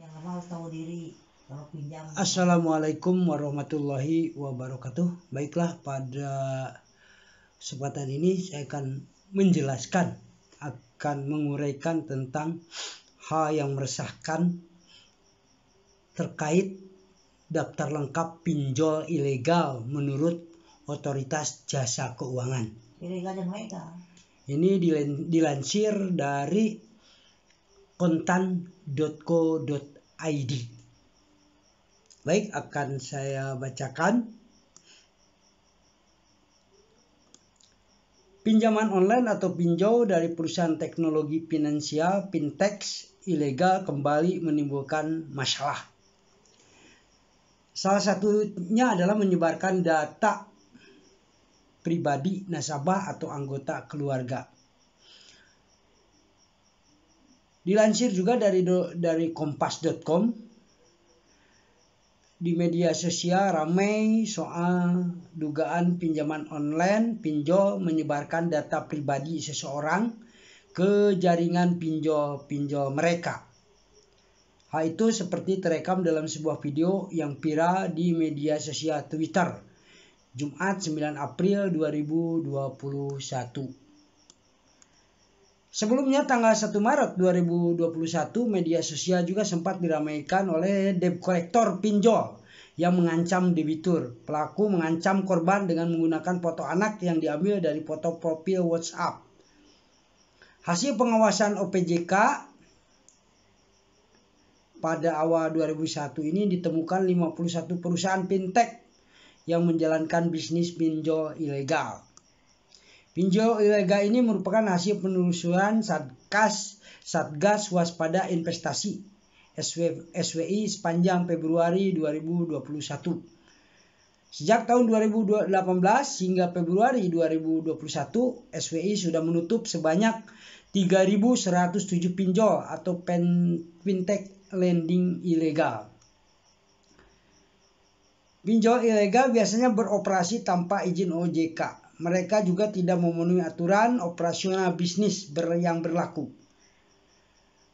Yang lama harus tahu diri kalau pinjam. Assalamualaikum warahmatullahi wabarakatuh. Baiklah, pada kesempatan ini saya akan menjelaskan, akan menguraikan tentang hal yang meresahkan terkait daftar lengkap pinjol ilegal menurut Otoritas Jasa Keuangan. Ilegal dan legal. Ini dilansir dari kontan.co.id. Baik, akan saya bacakan. Pinjaman online atau pinjol dari perusahaan teknologi finansial fintech ilegal kembali menimbulkan masalah. Salah satunya adalah menyebarkan data pribadi nasabah atau anggota keluarga. Dilansir juga dari kompas.com. Di media sosial ramai soal dugaan pinjaman online pinjol menyebarkan data pribadi seseorang ke jaringan pinjol mereka. Hal itu seperti terekam dalam sebuah video yang viral di media sosial Twitter, Jumat 9 April 2021. Sebelumnya tanggal 1 Maret 2021 media sosial juga sempat diramaikan oleh debt collector pinjol yang mengancam debitur. Pelaku mengancam korban dengan menggunakan foto anak yang diambil dari foto profil WhatsApp. Hasil pengawasan OPJK pada awal 2001 ini ditemukan 51 perusahaan fintech yang menjalankan bisnis pinjol ilegal. Pinjol ilegal ini merupakan hasil penelusuran Satgas Waspada Investasi SWI sepanjang Februari 2021. Sejak tahun 2018 hingga Februari 2021, SWI sudah menutup sebanyak 3.107 pinjol atau fintech lending ilegal. Pinjol ilegal biasanya beroperasi tanpa izin OJK. Mereka juga tidak memenuhi aturan operasional bisnis yang berlaku.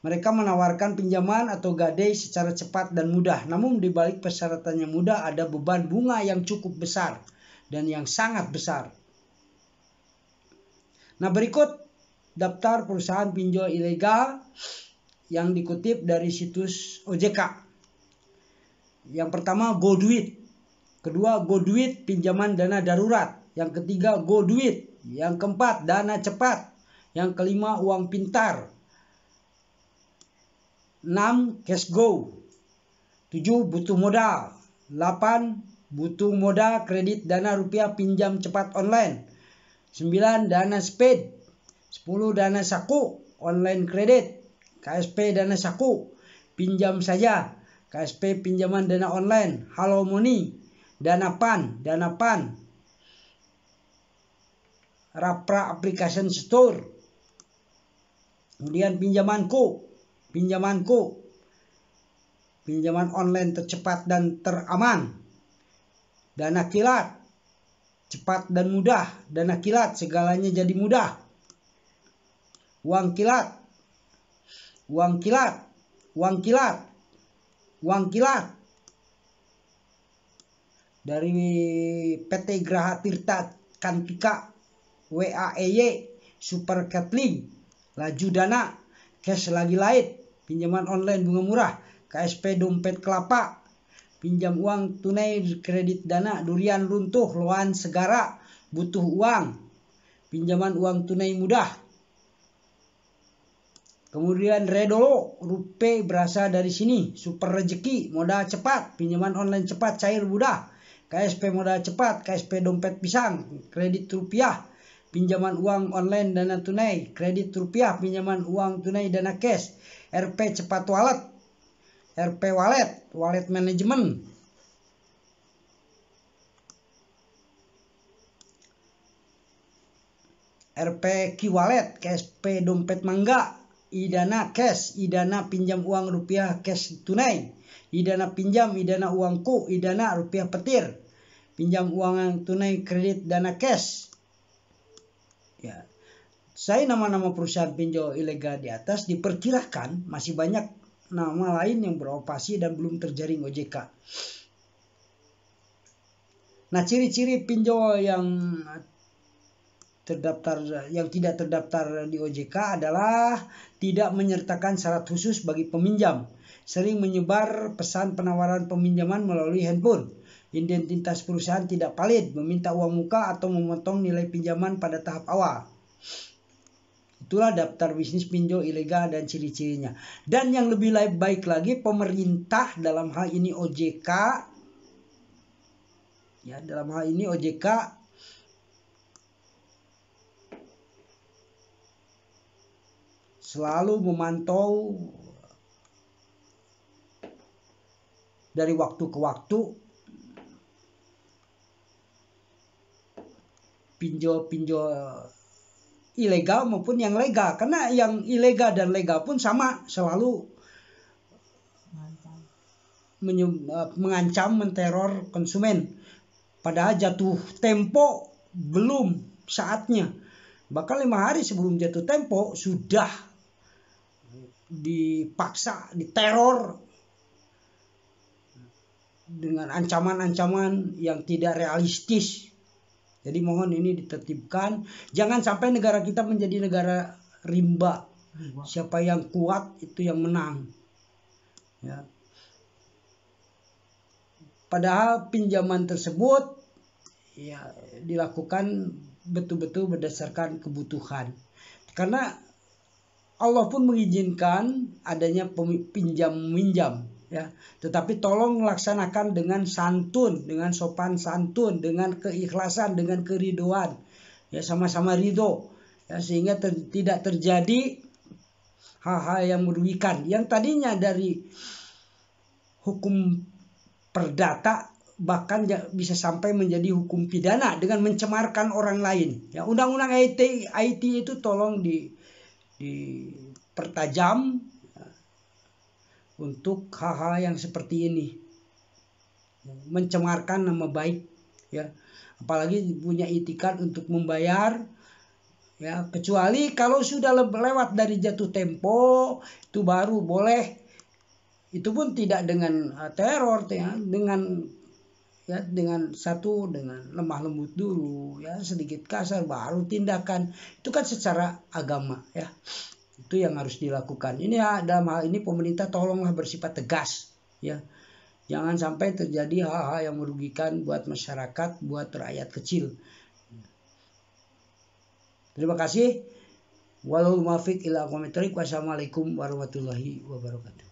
Mereka menawarkan pinjaman atau gadai secara cepat dan mudah. Namun di balik persyaratannya mudah ada beban bunga yang cukup besar dan yang sangat besar. Nah, berikut daftar perusahaan pinjol ilegal yang dikutip dari situs OJK. Yang pertama, GoDuit. Kedua, GoDuit pinjaman dana darurat. Yang ketiga, GoDuit. Yang keempat, Dana Cepat. Yang kelima, Uang Pintar. 6, Cashgo. 7, butuh modal. 8, butuh modal kredit dana rupiah pinjam cepat online. 9, Dana Speed. 10, Dana Saku online kredit. KSP Dana Saku, pinjam saja. KSP pinjaman dana online. Halo Money. Dana Pan. Rapra Application Store. Kemudian pinjamanku. Pinjaman online tercepat dan teraman. Dana Kilat. Cepat dan mudah. Dana Kilat, segalanya jadi mudah. Uang Kilat. Dari PT Graha Tirta Kantika WAEY Super Catling. Laju Dana, Cash Lagi Light, pinjaman online bunga murah. KSP Dompet Kelapa, pinjam uang tunai kredit dana Durian Runtuh Loan Segara, butuh uang, pinjaman uang tunai mudah. Kemudian Redolo, Rupiah berasal dari sini. Super Rezeki, modal cepat, pinjaman online cepat cair mudah. KSP modal cepat, KSP Dompet Pisang, kredit rupiah. Pinjaman uang online dana tunai, kredit rupiah, pinjaman uang tunai dana cash. RP Cepat Wallet, RP Wallet Management. RP Wallet, KSP Dompet Mangga. Idana Cash, Idana pinjam uang rupiah cash tunai. Idana pinjam, Idana uangku, Idana rupiah petir. Pinjam uang tunai kredit dana cash. Ya, saya nama-nama perusahaan pinjol ilegal di atas diperkirakan masih banyak nama lain yang beroperasi dan belum terjaring OJK. Nah, ciri-ciri pinjol yang tidak terdaftar di OJK adalah tidak menyertakan syarat khusus bagi peminjam, sering menyebar pesan penawaran peminjaman melalui handphone, identitas perusahaan tidak valid, meminta uang muka atau memotong nilai pinjaman pada tahap awal. Itulah daftar bisnis pinjol ilegal dan ciri-cirinya. Dan yang lebih baik lagi, pemerintah dalam hal ini OJK, selalu memantau dari waktu ke waktu pinjol-pinjol ilegal maupun yang legal, karena yang ilegal dan legal pun sama, selalu mengancam, menteror konsumen. Padahal jatuh tempo belum saatnya. Bahkan 5 hari sebelum jatuh tempo sudah dipaksa, diteror dengan ancaman-ancaman yang tidak realistis. Jadi mohon ini ditertibkan. Jangan sampai negara kita menjadi negara rimba. Siapa yang kuat itu yang menang. Ya. Padahal pinjaman tersebut ya dilakukan betul-betul berdasarkan kebutuhan. Karena Allah pun mengizinkan adanya pinjam-minjam, ya. Tetapi tolong laksanakan dengan santun, dengan sopan santun, dengan keikhlasan, dengan keridoan, ya, sama-sama ridho, ya, sehingga tidak terjadi hal-hal yang merugikan. Yang tadinya dari hukum perdata bahkan bisa sampai menjadi hukum pidana dengan mencemarkan orang lain. Ya, undang-undang IT itu tolong dipertajam, ya, untuk hal-hal yang seperti ini, mencemarkan nama baik, ya, apalagi punya itikat untuk membayar, ya, kecuali kalau sudah lewat dari jatuh tempo itu baru boleh. Itu pun tidak dengan teror, ya, dengan lemah lembut dulu, ya, sedikit kasar baru tindakan. Itu kan secara agama, ya. Itu yang harus dilakukan. Ini ya, dalam hal ini pemerintah tolonglah bersifat tegas, ya. Jangan sampai terjadi hal-hal yang merugikan buat masyarakat, buat rakyat kecil. Terima kasih. Wassalamualaikum warahmatullahi wabarakatuh.